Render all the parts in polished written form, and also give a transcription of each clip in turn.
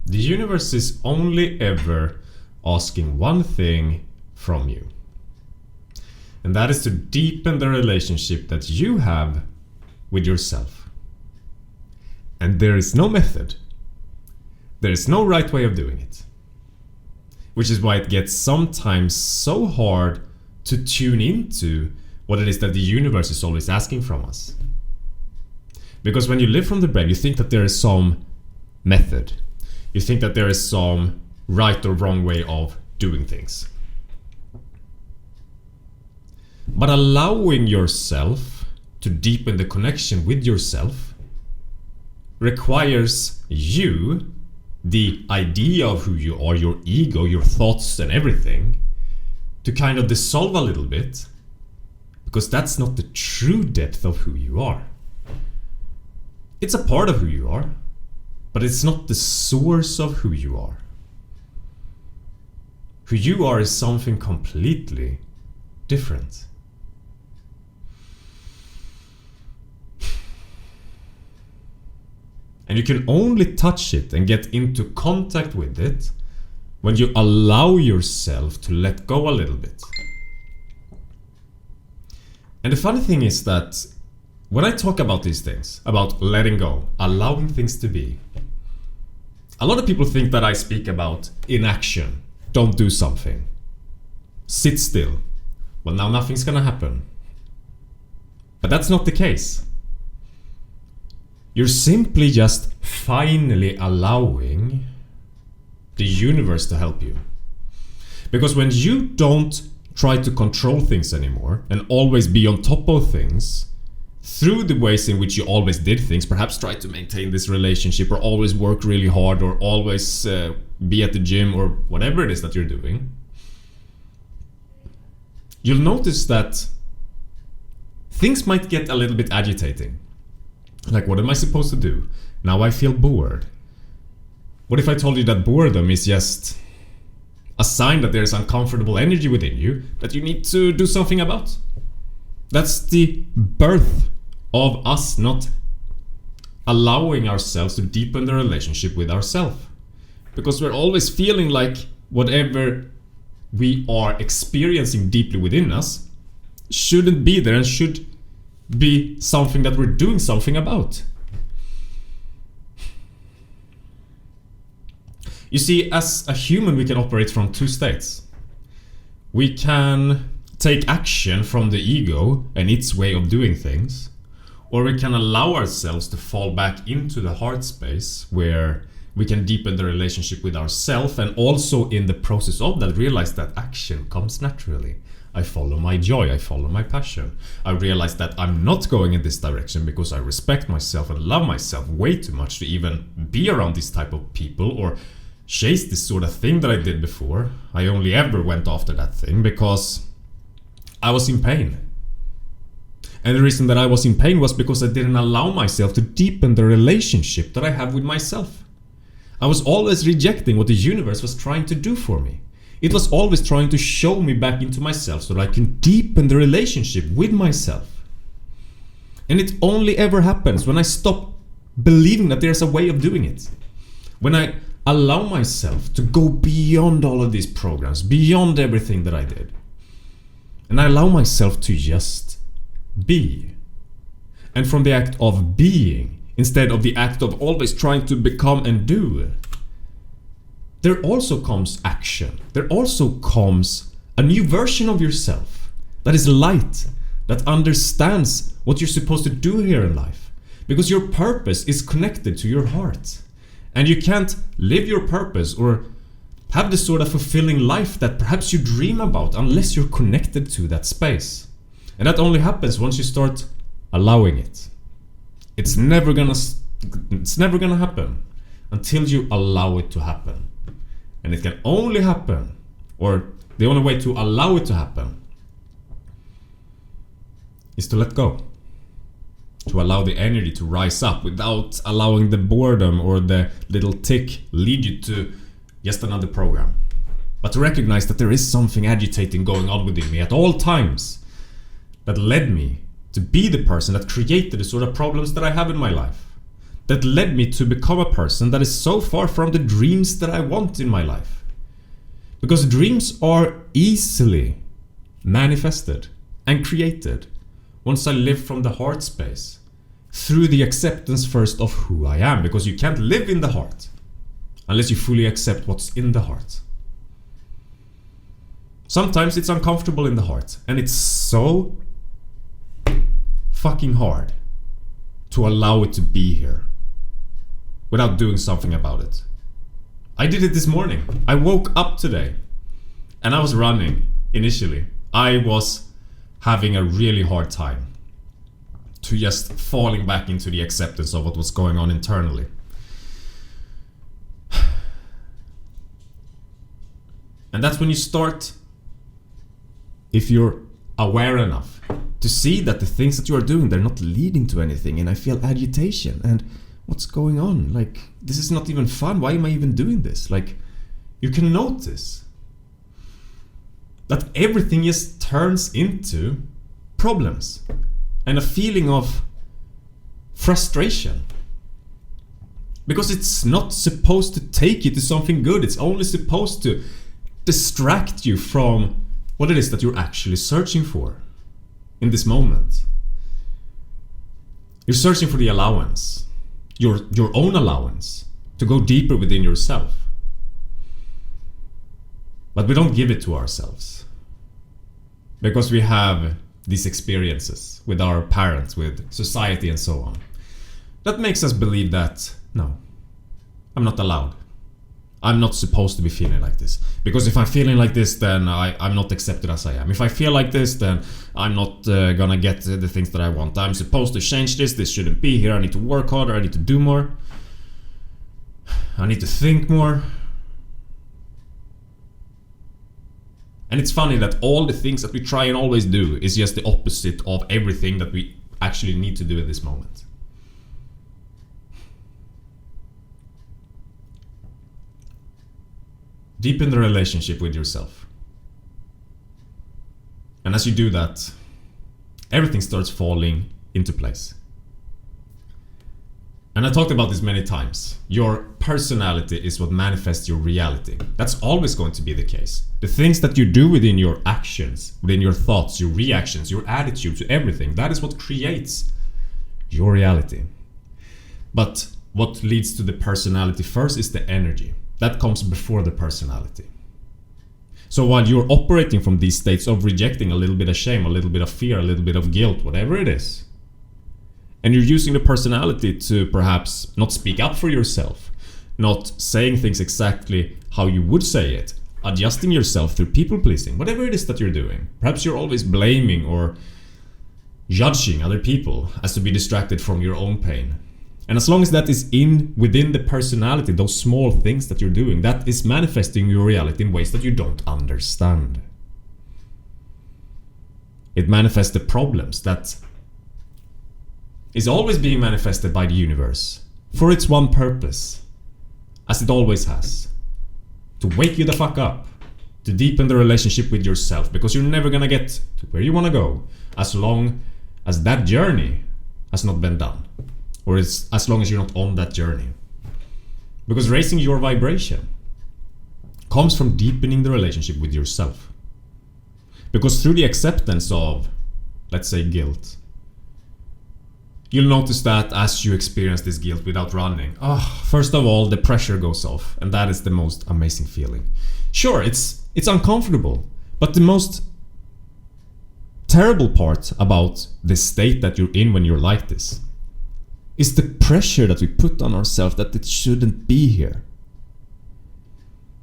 The universe is only ever asking one thing from you. And that is to deepen the relationship that you have with yourself. And there is no method. There is no right way of doing it. Which is why it gets sometimes so hard to tune into what it is that the universe is always asking from us. Because when you live from the brain, you think that there is some method. You think that there is some right or wrong way of doing things. But allowing yourself to deepen the connection with yourself requires you, the idea of who you are, your ego, your thoughts and everything, to kind of dissolve a little bit, because that's not the true depth of who you are. It's a part of who you are, but it's not the source of who you are. Who you are is something completely different. And you can only touch it and get into contact with it when you allow yourself to let go a little bit. And the funny thing is that when I talk about these things, about letting go, allowing things to be, a lot of people think that I speak about inaction. Don't do something. Sit still. Well, now nothing's gonna happen. But that's not the case. You're simply just finally allowing the universe to help you. Because when you don't try to control things anymore and always be on top of things, through the ways in which you always did things, perhaps try to maintain this relationship or always work really hard or always be at the gym or whatever it is that you're doing, you'll notice that things might get a little bit agitating. Like, what am I supposed to do? Now I feel bored. What if I told you that boredom is just a sign that there's uncomfortable energy within you that you need to do something about? That's the birth of us not allowing ourselves to deepen the relationship with ourselves. Because we're always feeling like whatever we are experiencing deeply within us shouldn't be there and should be something that we're doing something about. You see, as a human, we can operate from two states. We can take action from the ego and its way of doing things, or we can allow ourselves to fall back into the heart space where we can deepen the relationship with ourselves, and also in the process of that realize that action comes naturally. I follow my joy, I follow my passion. I realize that I'm not going in this direction because I respect myself and love myself way too much to even be around this type of people or chase this sort of thing that I did before. I only ever went after that thing because I was in pain. And the reason that I was in pain was because I didn't allow myself to deepen the relationship that I have with myself. I was always rejecting what the universe was trying to do for me. It was always trying to show me back into myself so that I can deepen the relationship with myself. And it only ever happens when I stop believing that there's a way of doing it. When I allow myself to go beyond all of these programs, beyond everything that I did. And I allow myself to just be. And from the act of being, instead of the act of always trying to become and do, there also comes action. There also comes a new version of yourself that is light, that understands what you're supposed to do here in life. Because your purpose is connected to your heart. And you can't live your purpose or have the sort of fulfilling life that perhaps you dream about unless you're connected to that space. And that only happens once you start allowing it. It's never gonna happen until you allow it to happen. And it can only happen, or the only way to allow it to happen, is to let go. To allow the energy to rise up without allowing the boredom or the little tick lead you to just another program. But to recognize that there is something agitating going on within me at all times that led me to be the person that created the sort of problems that I have in my life. that led me to become a person that is so far from the dreams that I want in my life. Because dreams are easily manifested and created once I live from the heart space, through the acceptance first of who I am, because you can't live in the heart unless you fully accept what's in the heart. Sometimes it's uncomfortable in the heart, and it's so fucking hard to allow it to be here without doing something about it. I did it this morning. I woke up today and I was running initially. I was having a really hard time to just falling back into the acceptance of what was going on internally. And that's when you start, if you're aware enough, to see that the things that you are doing, they're not leading to anything, and I feel agitation and what's going on? Like, this is not even fun. Why am I even doing this? Like, you can notice that everything just turns into problems and a feeling of frustration. Because it's not supposed to take you to something good. It's only supposed to distract you from what it is that you're actually searching for in this moment. You're searching for the allowance, your own allowance, to go deeper within yourself. But we don't give it to ourselves because we have these experiences with our parents, with society and so on. That makes us believe that, no, I'm not allowed. I'm not supposed to be feeling like this. Because if I'm feeling like this, then I'm not accepted as I am. If I feel like this, then I'm not gonna get the things that I want. I'm supposed to change this. This shouldn't be here. I need to work harder. I need to do more. I need to think more. And it's funny that all the things that we try and always do is just the opposite of everything that we actually need to do at this moment. Deepen the relationship with yourself. And as you do that, everything starts falling into place. And I talked about this many times. Your personality is what manifests your reality. That's always going to be the case. The things that you do within your actions, within your thoughts, your reactions, your attitude to everything, that is what creates your reality. But what leads to the personality first is the energy. That comes before the personality. So while you're operating from these states of rejecting a little bit of shame, a little bit of fear, a little bit of guilt, whatever it is, and you're using the personality to perhaps not speak up for yourself, not saying things exactly how you would say it, adjusting yourself through people pleasing, whatever it is that you're doing. Perhaps you're always blaming or judging other people as to be distracted from your own pain. And as long as that is within the personality, those small things that you're doing, that is manifesting your reality in ways that you don't understand. It manifests the problems that is always being manifested by the universe for its one purpose, as it always has: to wake you the fuck up, to deepen the relationship with yourself, because you're never gonna get to where you wanna go as long as that journey has not been done. Or as long as you're not on that journey. Because raising your vibration comes from deepening the relationship with yourself. Because through the acceptance of, let's say, guilt, you'll notice that as you experience this guilt without running, first of all, the pressure goes off, and that is the most amazing feeling. Sure, it's uncomfortable, but the most terrible part about the state that you're in when you're like this is the pressure that we put on ourselves that it shouldn't be here.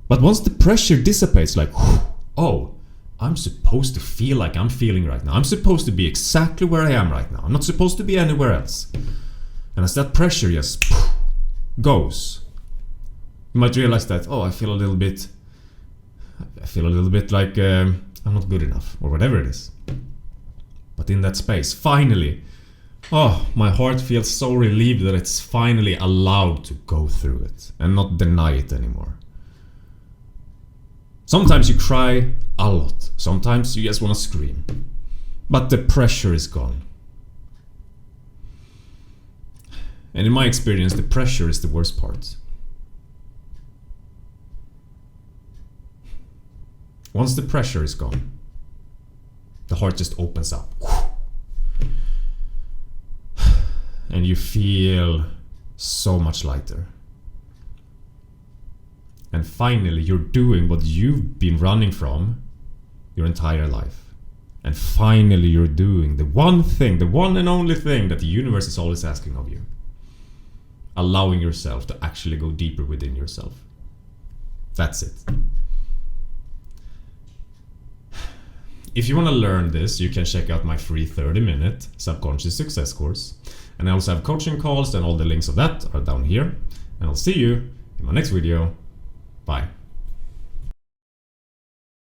But once the pressure dissipates, like, oh, I'm supposed to feel like I'm feeling right now. I'm supposed to be exactly where I am right now. I'm not supposed to be anywhere else. And as that pressure just goes, you might realize that, I feel a little bit like I'm not good enough, or whatever it is. But in that space, finally, my heart feels so relieved that it's finally allowed to go through it and not deny it anymore. Sometimes you cry a lot. Sometimes you just want to scream. But the pressure is gone. And in my experience, the pressure is the worst part. Once the pressure is gone, the heart just opens up. And you feel so much lighter. And finally, you're doing what you've been running from your entire life. And finally, you're doing the one thing, the one and only thing that the universe is always asking of you. Allowing yourself to actually go deeper within yourself. That's it. If you want to learn this, you can check out my free 30-minute subconscious success course. And I also have coaching calls, and all the links of that are down here. And I'll see you in my next video. Bye.